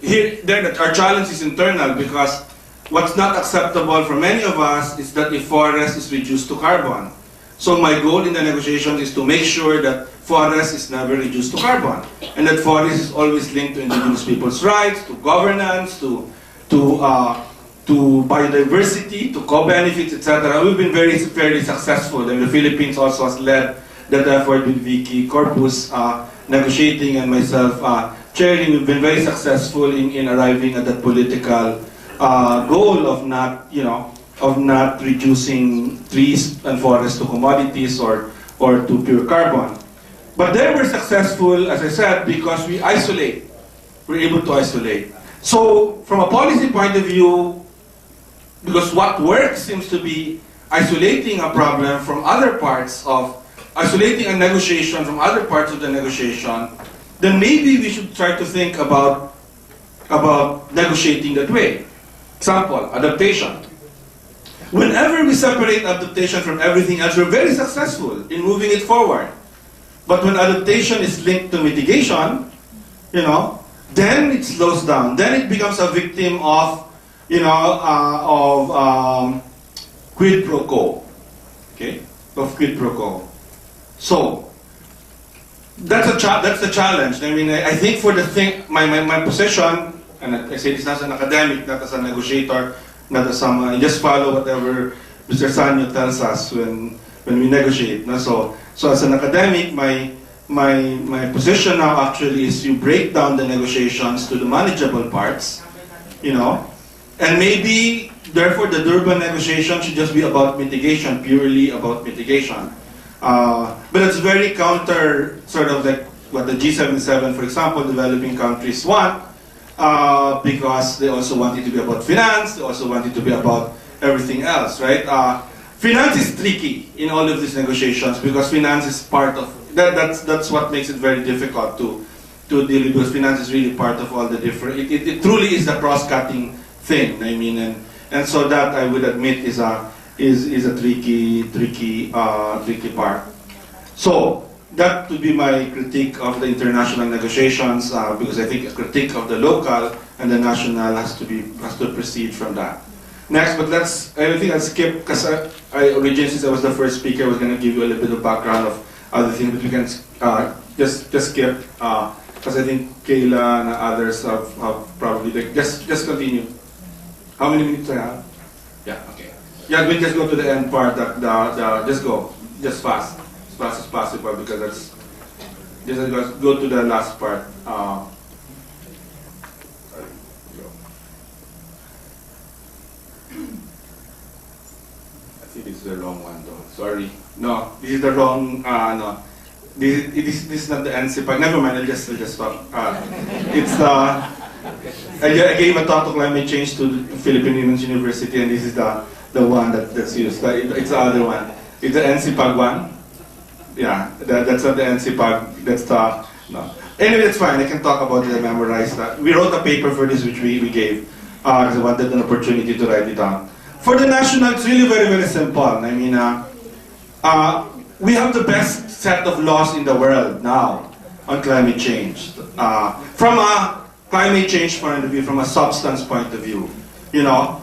our challenge is internal, because what's not acceptable for many of us is that the forest is reduced to carbon. So my goal in the negotiations is to make sure that forest is never reduced to carbon, and that forest is always linked to indigenous people's rights, to governance, to biodiversity, to co-benefits, etc. We've been very successful, and the Philippines also has led that effort with Vicky Corpus negotiating, and myself chairing. We've been very successful in arriving at that political goal of not, of not reducing trees and forests to commodities or to pure carbon. But then we're successful, as I said, because we isolate. We're able to isolate. So from a policy point of view, because what works seems to be isolating a problem from other parts of, isolating a negotiation from other parts of the negotiation, then maybe we should try to think about negotiating that way. Example, adaptation. Whenever we separate adaptation from everything else, we're very successful in moving it forward. But when adaptation is linked to mitigation, then it slows down. Then it becomes a victim of, quid pro quo. Okay? Of quid pro quo. So, that's the challenge. I mean, I think for the thing, my position, and I say this not as an academic, not as a negotiator, not as someone, I just follow whatever Mr. Sanyo tells us when we negotiate. No? So as an academic, my position now actually is you break down the negotiations to the manageable parts, and maybe, therefore, the Durban negotiation should just be about mitigation, purely about mitigation. But it's very counter, sort of like what the G77, for example, developing countries want, because they also want it to be about finance, they also want it to be about everything else, right? Finance is tricky in all of these negotiations, because finance is part of, that's what makes it very difficult to deal with, because finance is really part of all the different, it truly is a cross-cutting thing, I mean, and so that, I would admit, is a tricky part. So that would be my critique of the international negotiations, because I think a critique of the local and the national has to proceed from that. Next, but I think I'll skip, because originally, since I was the first speaker, I was going to give you a little bit of background of other things, but we can just skip, because I think Kayla and others have probably, just continue. How many minutes I have? Yeah, okay. Yeah, we'll just go to the end part, just go, just fast as possible, because that's, just go to the last part. I think this is the wrong one though, sorry. No, this is the wrong, no. This is not the NCPAG, never mind, I'll just talk. It's I gave a talk to climate change to the Philippine Women's University, and this is the one that's used. It's the other one. It's the NCPAG one. Yeah, that's not the NCPAG. That's the no. Anyway, that's fine. I can talk about it. I memorized that. We wrote a paper for this, which we gave. Because I wanted an opportunity to write it down. For the national, it's really very, very simple. I mean, we have the best set of laws in the world now on climate change. From a climate change point of view, from a substance point of view,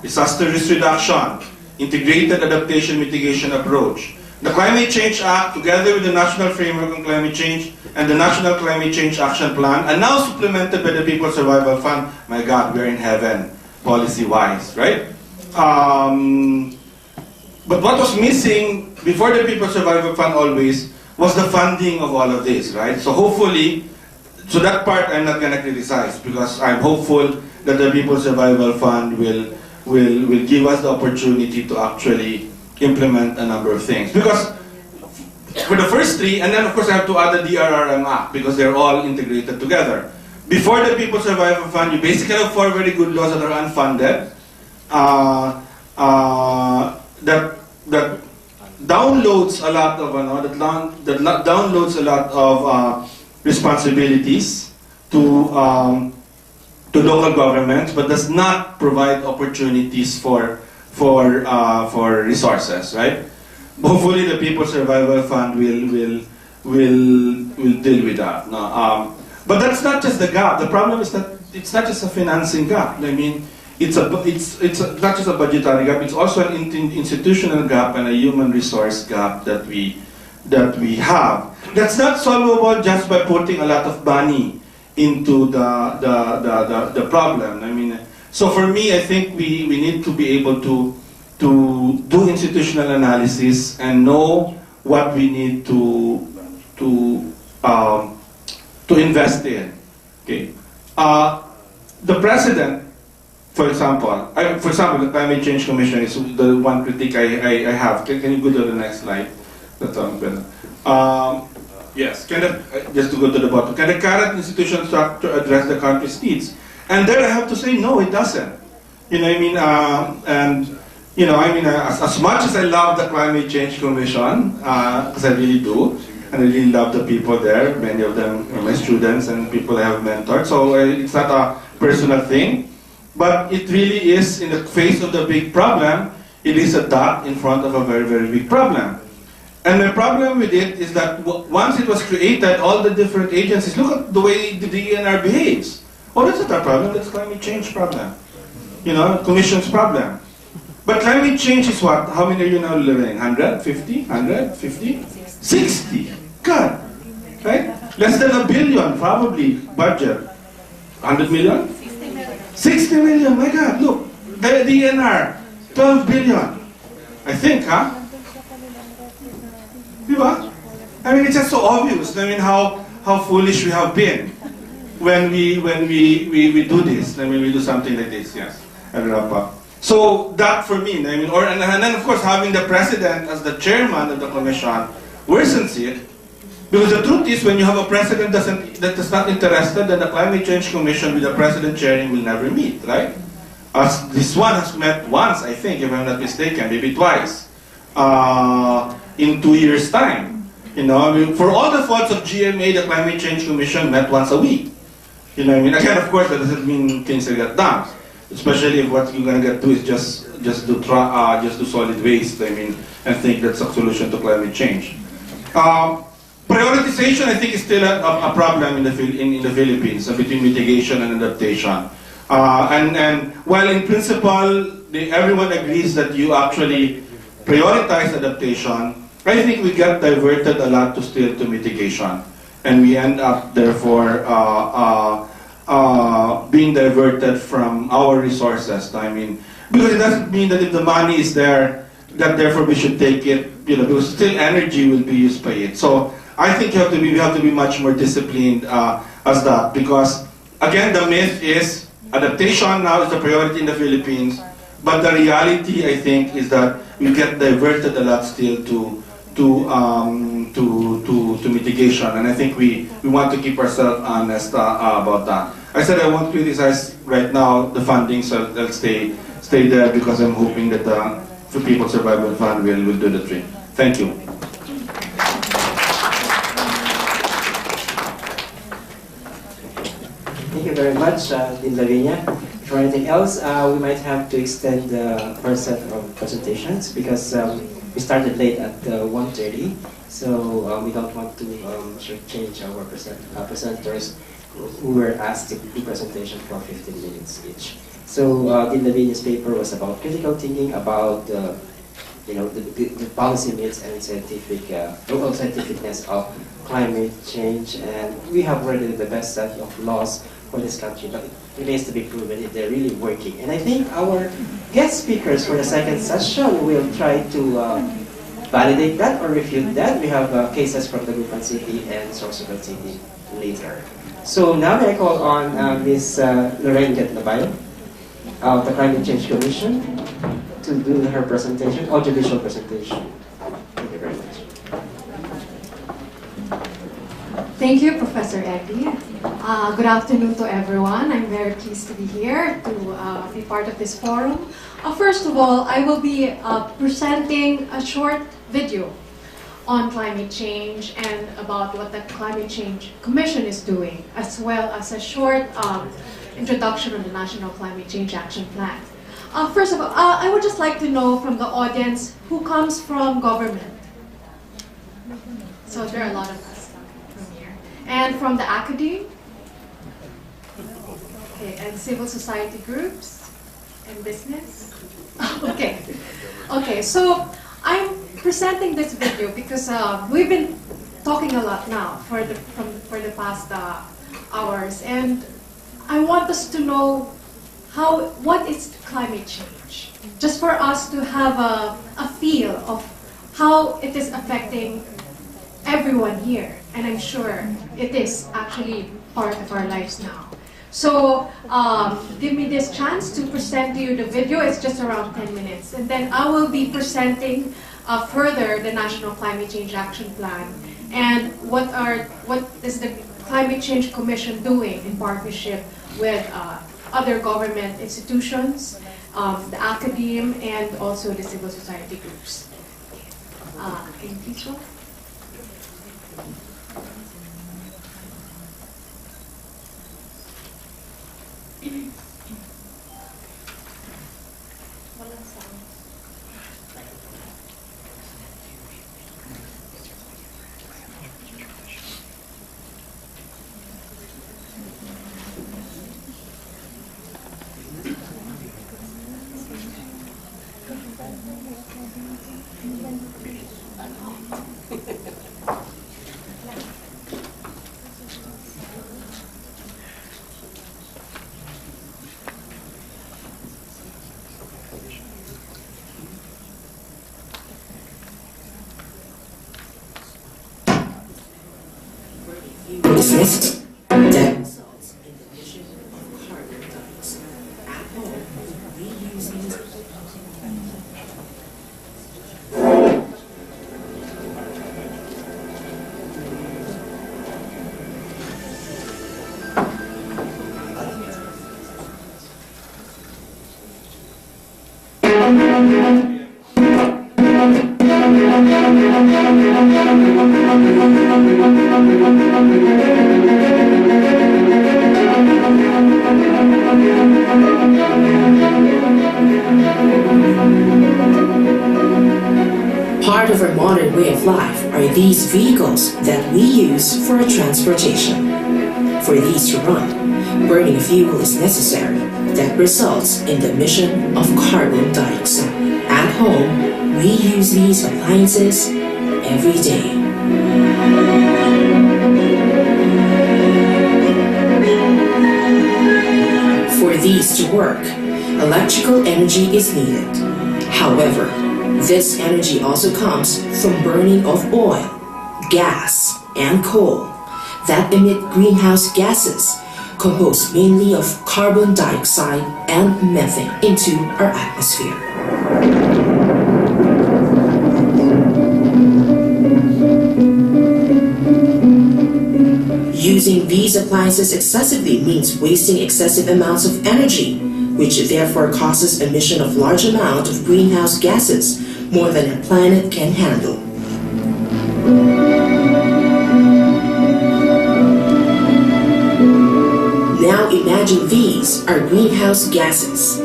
disaster risk reduction, integrated adaptation mitigation approach. The Climate Change Act, together with the National Framework on Climate Change and the National Climate Change Action Plan, and now supplemented by the People's Survival Fund. My God, we're in heaven, policy-wise, right? But what was missing before the People's Survival Fund always was the funding of all of this, right? So hopefully, so that part I'm not going to criticize, because I'm hopeful that the People's Survival Fund will give us the opportunity to actually implement a number of things. Because for the first three, and then of course I have to add the DRRM Act, because they're all integrated together. Before the People's Survival Fund, you basically have 4 very good laws that are unfunded, that downloads a lot of downloads a lot of responsibilities to local governments, but does not provide opportunities for resources, right? Hopefully, the People's Survival Fund will deal with that. No, but that's not just the gap. The problem is that it's not just a financing gap. I mean, it's not just a budgetary gap. It's also an institutional gap and a human resource gap that we have. That's not solvable just by putting a lot of money into the problem. I mean, so for me, I think we need to be able to do institutional analysis and know what we need to invest in. Okay, the president, for example, the Climate Change Commission is the one critique I have. Can you go to the next slide? That's better. Yes, just to go to the bottom. Can the current institution structure address the country's needs? And there I have to say, no, it doesn't. You know what I mean? As much as I love the Climate Change Commission, because I really do, and I really love the people there, many of them are my students and people I have mentored, so it's not a personal thing, but it really is, in the face of the big problem, it is a dot in front of a very, very big problem. And my problem with it is that once it was created, all the different agencies, look at the way the DENR behaves. Oh, that's not our problem, that's climate change problem. You know, Commission's problem. But climate change is what? How many are you now living? 150? 150? 60? God! Right? Less than $1 billion, probably, budget. 100 million? 60 million, my God, look. The DNR, 12 billion. I think, huh? Diba? I mean, it's just so obvious. I mean, how foolish we have been when we do this. I mean, we do something like this, yes. And wrap up. So that for me, I mean, and then of course having the president as the chairman of the commission worsens it, because the truth is when you have a president that is not interested, then the Climate Change Commission with the president chairing will never meet, right? As this one has met once, I think, if I'm not mistaken, maybe twice, in 2 years' time. You know, I mean, for all the faults of GMA, the Climate Change Commission met once a week. You know, I mean, again, of course, that doesn't mean things will get done. Especially if what you're gonna get to is just do solid waste. I mean, and think that's a solution to climate change. Prioritization, I think, is still a problem in the Philippines between mitigation and adaptation. And while in principle everyone agrees that you actually prioritize adaptation, I think we get diverted a lot to mitigation, and we end up therefore being diverted from our resources. I mean, because it doesn't mean that if the money is there, that therefore we should take it, you know, because still energy will be used by it. So I think we have to be much more disciplined as that, because again, the myth is adaptation now is the priority in the Philippines, but the reality, I think, is that we get diverted a lot still to mitigation, and I think we want to keep ourselves honest about that. I said I won't criticize right now the funding, so I'll stay there, because I'm hoping that the People Survival Fund will do the trick. Thank you. Thank you very much, Dean Lavinia. For anything else, we might have to extend the first set of presentations, because we started late at 1:30, so we don't want to change our presenters who were asked to do presentation for 15 minutes each. So Dean Lavinia's paper was about critical thinking about the policy needs and local scientificness of climate change, and we have already the best set of laws for this country, but it remains to be proven if they're really working. And I think our guest speakers for the second session will try to validate that or refute that. We have cases from the Dagupan City and Sorsogon City later. So now may I call on Ms. Lorraine Gatlabayo of the Climate Change Commission to do her presentation, audiovisual presentation. Thank you very much. Thank you, Professor Eddie. Good afternoon to everyone. I'm very pleased to be here to be part of this forum. First of all, I will be presenting a short video on climate change and about what the Climate Change Commission is doing, as well as a short introduction on the National Climate Change Action Plan. First of all, I would just like to know from the audience who comes from government. So there are a lot of us from here. And from the academe? Okay. Okay, and civil society groups and business? Okay. Okay, so I'm presenting this video because we've been talking a lot now for the past hours, and I want us to know what is climate change, just for us to have a feel of how it is affecting everyone here, and I'm sure it is actually part of our lives now. So give me this chance to present to you the video. It's just around 10 minutes, and then I will be presenting further the National Climate Change Action Plan and what is the Climate Change Commission doing in partnership with other government institutions, the academe, and also the civil society groups. Can you please go? Resist that results in the emission of carbon dioxide. At home, we use these. Part of our modern way of life are these vehicles that we use for transportation. For these to run, burning fuel is necessary that results in the emission of carbon dioxide. At home, we use these appliances every day. For these to work, electrical energy is needed. However, this energy also comes from burning of oil, gas, and coal that emit greenhouse gases composed mainly of carbon dioxide and methane into our atmosphere. Using these appliances excessively means wasting excessive amounts of energy, which therefore causes emission of large amount of greenhouse gases, more than a planet can handle. Now imagine these are greenhouse gases.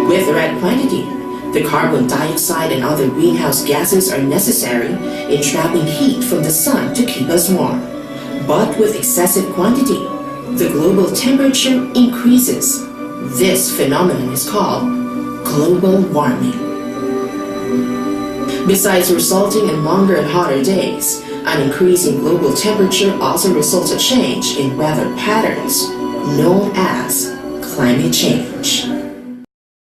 With the right quantity, the carbon dioxide and other greenhouse gases are necessary in trapping heat from the sun to keep us warm. But with excessive quantity, the global temperature increases. This phenomenon is called global warming. Besides resulting in longer and hotter days, an increase in global temperature also results in change in weather patterns, known as climate change.